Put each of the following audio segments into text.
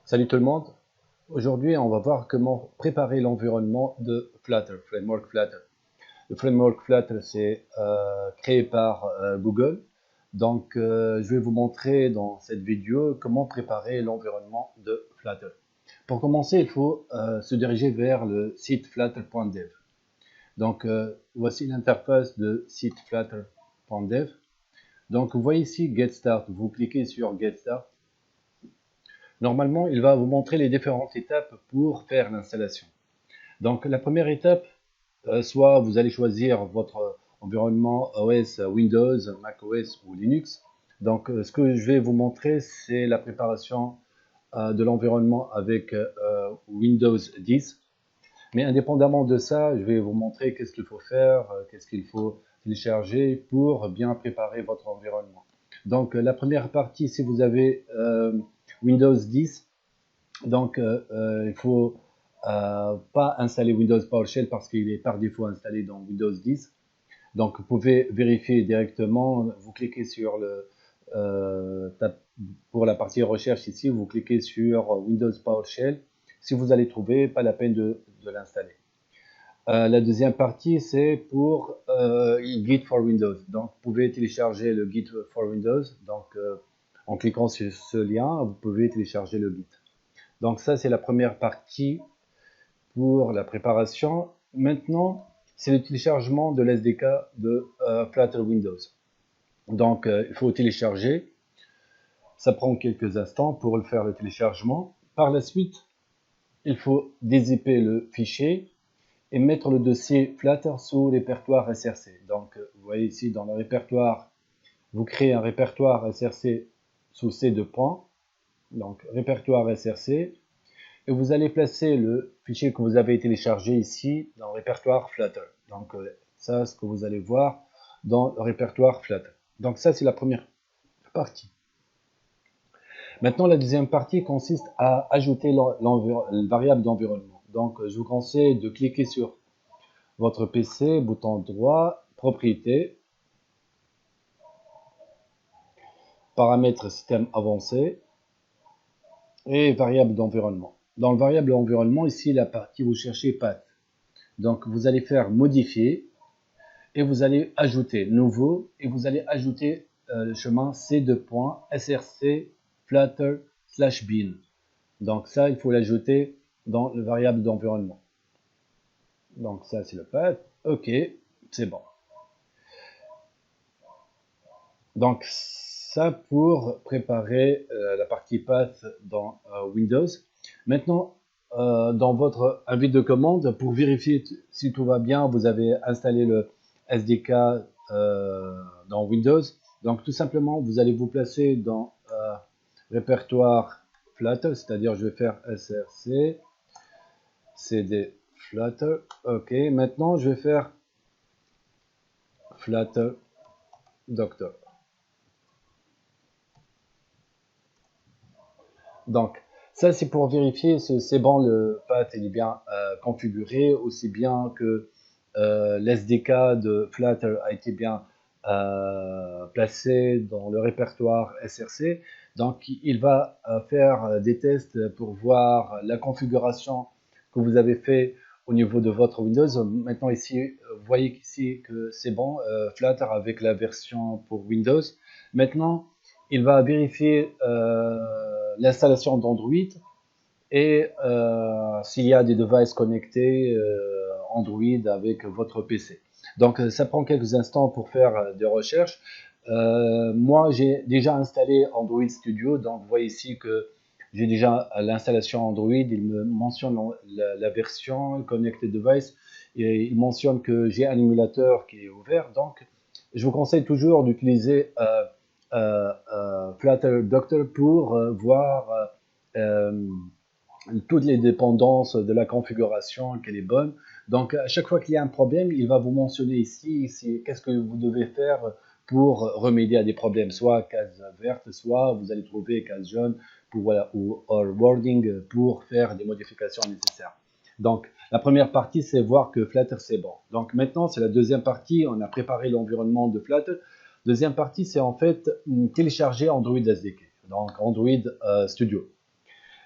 Salut tout le monde. Aujourd'hui, on va voir comment préparer l'environnement de Flutter, Framework Flutter. Le Framework Flutter, c'est créé par Google. Donc, je vais vous montrer dans cette vidéo comment préparer l'environnement de Flutter. Pour commencer, il faut se diriger vers le site flutter.dev. Donc, voici l'interface de site flutter.dev. Donc, vous voyez ici Get Start. Vous cliquez sur Get Start. Normalement, il va vous montrer les différentes étapes pour faire l'installation. Donc, la première étape, soit vous allez choisir votre environnement OS Windows, Mac OS ou Linux. Donc, ce que je vais vous montrer, c'est la préparation de l'environnement avec Windows 10. Mais indépendamment de ça, je vais vous montrer qu'est-ce qu'il faut faire, qu'est-ce qu'il faut télécharger pour bien préparer votre environnement. Donc, la première partie, si vous avez Windows 10, donc il faut pas installer Windows PowerShell parce qu'il est par défaut installé dans Windows 10. Donc vous pouvez vérifier directement, vous cliquez sur le pour la partie recherche ici, vous cliquez sur Windows PowerShell. Si vous allez trouver, pas la peine de l'installer. La deuxième partie, c'est pour Git for Windows. Donc, vous pouvez télécharger le Git for Windows. Donc, en cliquant sur ce lien, vous pouvez télécharger le Git. Donc, ça, c'est la première partie pour la préparation. Maintenant, c'est le téléchargement de l'SDK de Flutter Windows. Donc, il faut télécharger. Ça prend quelques instants pour le faire le téléchargement. Par la suite, il faut dézipper le fichier et mettre le dossier Flutter sous répertoire SRC. Donc, vous voyez ici dans le répertoire, vous créez un répertoire SRC sous ces deux points. Donc, répertoire SRC. Et vous allez placer le fichier que vous avez téléchargé ici dans le répertoire Flutter. Donc, ça, ce que vous allez voir dans le répertoire Flutter. Donc, ça, c'est la première partie. Maintenant, la deuxième partie consiste à ajouter la variable d'environnement. Donc, je vous conseille de cliquer sur votre PC, bouton droit, propriétés, paramètres système avancé et variable d'environnement. Dans le variable d'environnement, ici, la partie vous cherchez path. Donc, vous allez faire modifier et vous allez ajouter nouveau et vous allez ajouter le chemin c2.src flutter/bin. Donc, ça, il faut l'ajouter dans le variable d'environnement. Donc, ça, c'est le path. OK, c'est bon. Donc, ça pour préparer la partie path dans Windows. Maintenant, dans votre avis de commande, pour vérifier si tout va bien, vous avez installé le SDK dans Windows. Donc, tout simplement, vous allez vous placer dans répertoire Flutter, c'est-à-dire je vais faire src cd Flutter. OK, maintenant, je vais faire Flutter Doctor. Donc, ça, c'est pour vérifier si c'est bon, le path est bien configuré, aussi bien que l'SDK de Flutter a été bien placé dans le répertoire SRC. Donc, il va faire des tests pour voir la configuration que vous avez fait au niveau de votre Windows. Maintenant, ici, vous voyez ici que c'est bon, Flutter avec la version pour Windows. Maintenant, il va vérifier l'installation d'Android et s'il y a des devices connectés Android avec votre PC. Donc ça prend quelques instants pour faire des recherches. Moi j'ai déjà installé Android Studio, donc vous voyez ici que j'ai déjà l'installation Android, il me mentionne la version Connected Device et il mentionne que j'ai un émulateur qui est ouvert, donc je vous conseille toujours d'utiliser Flutter Doctor pour voir toutes les dépendances de la configuration, qu'elle est bonne. Donc, à chaque fois qu'il y a un problème, il va vous mentionner ici qu'est-ce que vous devez faire pour remédier à des problèmes, soit case verte, soit vous allez trouver case jaune, pour, voilà, ou wording pour faire des modifications nécessaires. Donc, la première partie, c'est voir que Flutter, c'est bon. Donc, maintenant, c'est la deuxième partie. On a préparé l'environnement de Flutter. Deuxième partie, c'est en fait télécharger Android SDK, donc Android Studio.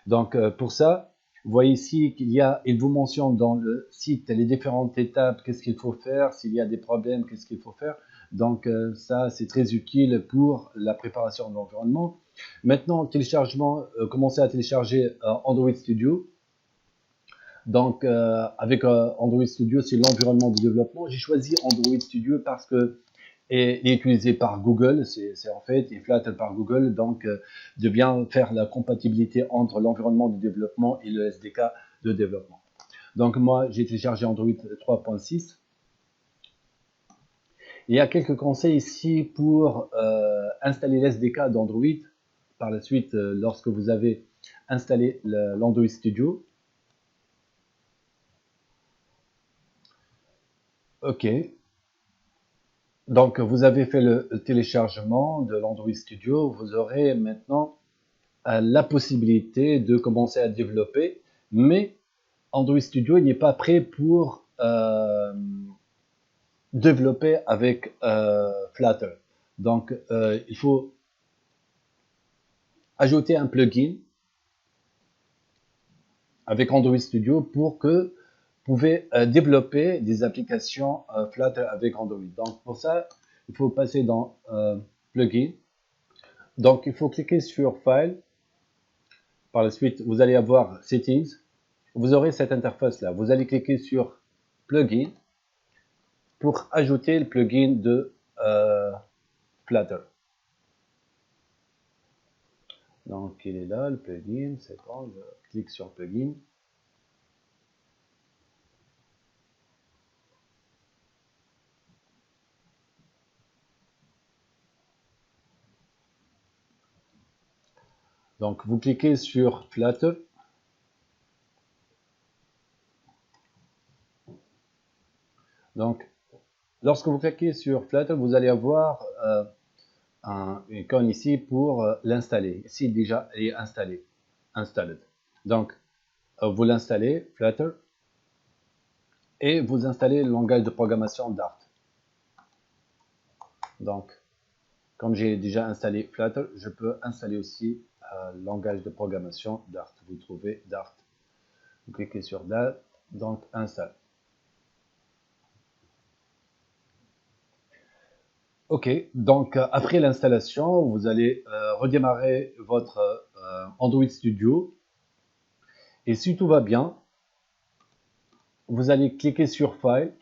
Donc pour ça, vous voyez ici il vous mentionne dans le site les différentes étapes, qu'est-ce qu'il faut faire, s'il y a des problèmes, qu'est-ce qu'il faut faire. Donc ça, c'est très utile pour la préparation de l'environnement. Maintenant, téléchargement, commencez à télécharger Android Studio. Donc avec Android Studio, c'est l'environnement de développement. J'ai choisi Android Studio parce que il est utilisé par Google, c'est en fait, il flatte par Google, donc de bien faire la compatibilité entre l'environnement de développement et le SDK de développement. Donc moi, j'ai téléchargé Android 3.6. Il y a quelques conseils ici pour installer l'SDK d'Android. Par la suite, lorsque vous avez installé l'Android Studio. OK. Donc, vous avez fait le téléchargement de l'Android Studio. Vous aurez maintenant la possibilité de commencer à développer, mais Android Studio n'est pas prêt pour développer avec Flutter. Donc, il faut ajouter un plugin avec Android Studio pour que vous pouvez développer des applications Flutter avec Android. Donc, pour ça, il faut passer dans plugin. Donc, il faut cliquer sur File. Par la suite, vous allez avoir Settings. Vous aurez cette interface-là. Vous allez cliquer sur Plugin pour ajouter le plugin de Flutter. Donc, il est là, le plugin. C'est bon, je clique sur Plugin. Donc, vous cliquez sur Flutter. Donc, lorsque vous cliquez sur Flutter, vous allez avoir un icône ici pour l'installer. Ici, déjà, il est installé. Installed. Donc, vous l'installez, Flutter, et vous installez le langage de programmation Dart. Donc, comme j'ai déjà installé Flutter, je peux installer aussi le langage de programmation Dart. Vous trouvez Dart. Vous cliquez sur Dart, donc installe. Ok, donc après l'installation, vous allez redémarrer votre Android Studio. Et si tout va bien, vous allez cliquer sur File.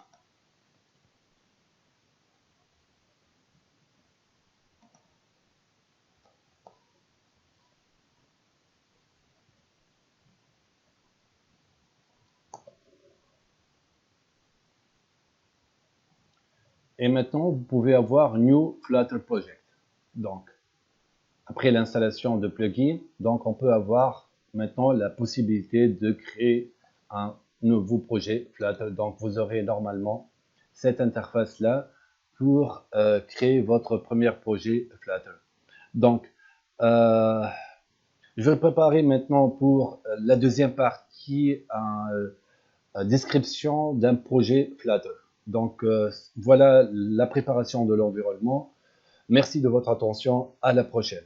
Et maintenant, vous pouvez avoir New Flutter Project. Donc, après l'installation de plugin, donc on peut avoir maintenant la possibilité de créer un nouveau projet Flutter. Donc, vous aurez normalement cette interface-là pour créer votre premier projet Flutter. Donc, je vais préparer maintenant pour la deuxième partie, description d'un projet Flutter. Donc, voilà la préparation de l'environnement. Merci de votre attention. À la prochaine.